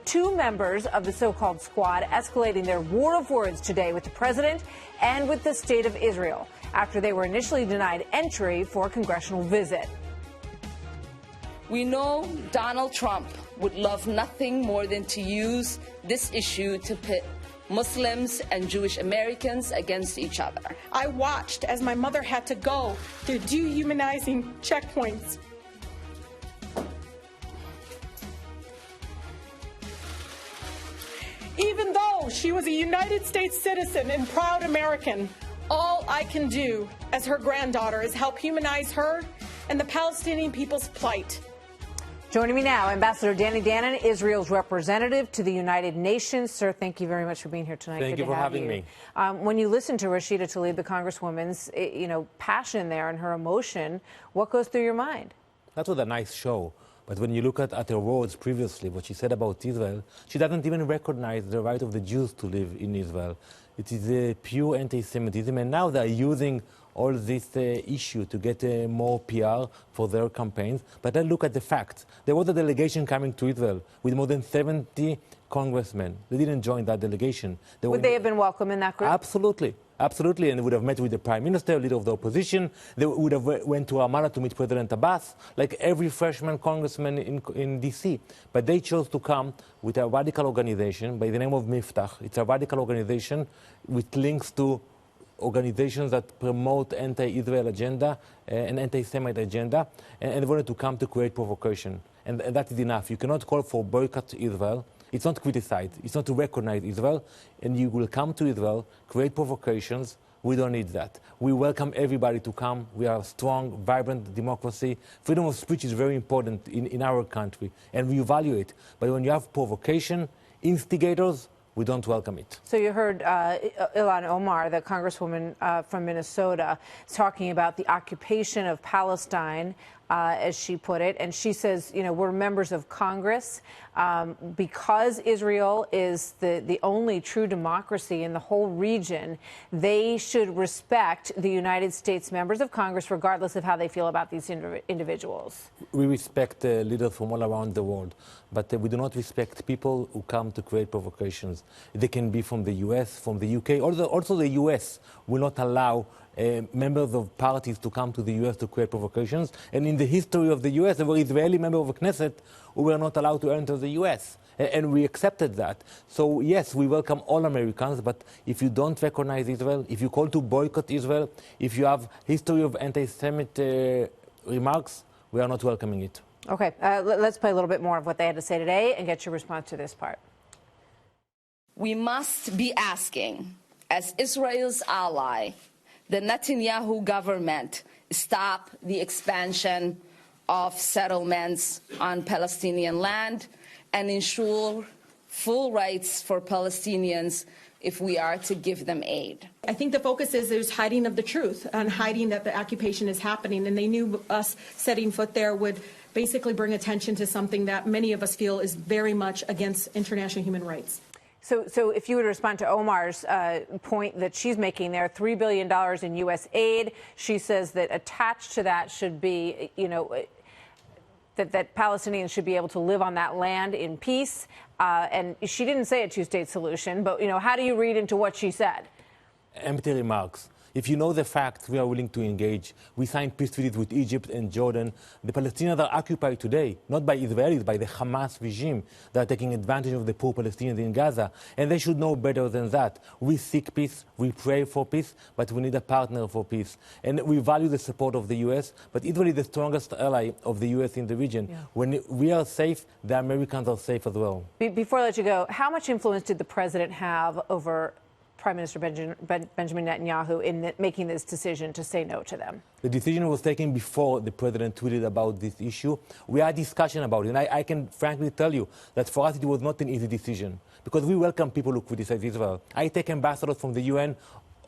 two members of the so-called squad escalating their war of words today with the president and with the state of Israel after they were initially denied entry for a congressional visit. We know Donald Trump would love nothing more than to use this issue to pit Muslims and Jewish Americans against each other. I watched as my mother had to go through dehumanizing checkpoints. Even though she was a United States citizen and proud American, all I can do as her granddaughter is help humanize her and the Palestinian people's plight. Joining me now, Ambassador Danny Dannon, Israel's representative to the United Nations. Sir, thank you very much for being here tonight. Thank you for having me. When you listen to Rashida Tlaib, the Congresswoman's, passion there and her emotion, what goes through your mind? That was a nice show. But when you look at her words previously, what she said about Israel, she doesn't even recognize the right of the Jews to live in Israel. It is a pure anti-Semitism, and now they're using all this issue to get more PR for their campaigns. But then look at the facts. There was a delegation coming to Israel with more than 70 congressmen. They didn't join that delegation. Would they have been welcome in that group? Absolutely. Absolutely, and they would have met with the Prime Minister, leader of the opposition. They would have went to Ramallah to meet President Abbas, like every freshman congressman in D.C. But they chose to come with a radical organization by the name of Miftah. It's a radical organization with links to organizations that promote anti-Israel agenda and anti-Semite agenda, and they wanted to come to create provocation. And that is enough. You cannot call for boycott to Israel. It's not to criticize, it's not to recognize Israel, and you will come to Israel, create provocations. We don't need that. We welcome everybody to come. We are a strong, vibrant democracy. Freedom of speech is very important in our country, and we value it. But when you have provocation, instigators, we don't welcome it. So you heard Ilhan Omar, the congresswoman from Minnesota, talking about the occupation of Palestine, as she put it. And she says, we're members of Congress. Because Israel is the only true democracy in the whole region, they should respect the United States members of Congress, regardless of how they feel about these individuals. We respect leaders from all around the world, but we do not respect people who come to create provocations. They can be from the US, from the UK. Also the US will not allow members of parties to come to the U.S. to create provocations. And in the history of the U.S., there were Israeli members of Knesset who were not allowed to enter the U.S. And we accepted that. So, yes, we welcome all Americans, but if you don't recognize Israel, if you call to boycott Israel, if you have history of anti-Semite remarks, we are not welcoming it. Okay, let's play a little bit more of what they had to say today and get your response to this part. We must be asking, as Israel's ally, the Netanyahu government stop the expansion of settlements on Palestinian land and ensure full rights for Palestinians if we are to give them aid. I think the focus is there's hiding of the truth and hiding that the occupation is happening, and they knew us setting foot there would basically bring attention to something that many of us feel is very much against international human rights. So if you would respond to Omar's point that she's making there, $3 billion in U.S. aid, she says that attached to that should be, that Palestinians should be able to live on that land in peace. And she didn't say a two-state solution, but, how do you read into what she said? Empty remarks. If you know the facts, we are willing to engage. We signed peace treaties with Egypt and Jordan. The Palestinians are occupied today, not by Israelis, by the Hamas regime that are taking advantage of the poor Palestinians in Gaza. And they should know better than that. We seek peace, we pray for peace, but we need a partner for peace. And we value the support of the U.S., but Israel is the strongest ally of the U.S. in the region. Yeah. When we are safe, the Americans are safe as well. Before I let you go, how much influence did the president have over Prime Minister Benjamin Netanyahu in making this decision to say no to them? The decision was taken before the president tweeted about this issue. We had discussion about it, and I can frankly tell you that for us it was not an easy decision, because we welcome people who criticize Israel. I take ambassadors from the UN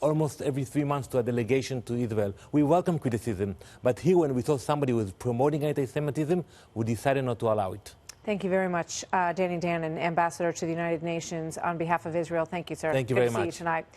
almost every 3 months to a delegation to Israel. We welcome criticism, but here when we saw somebody who was promoting anti-Semitism, we decided not to allow it. Thank you very much, Danny Dannon, Ambassador to the United Nations on behalf of Israel. Thank you, sir. Thank you very much. Good to see you tonight.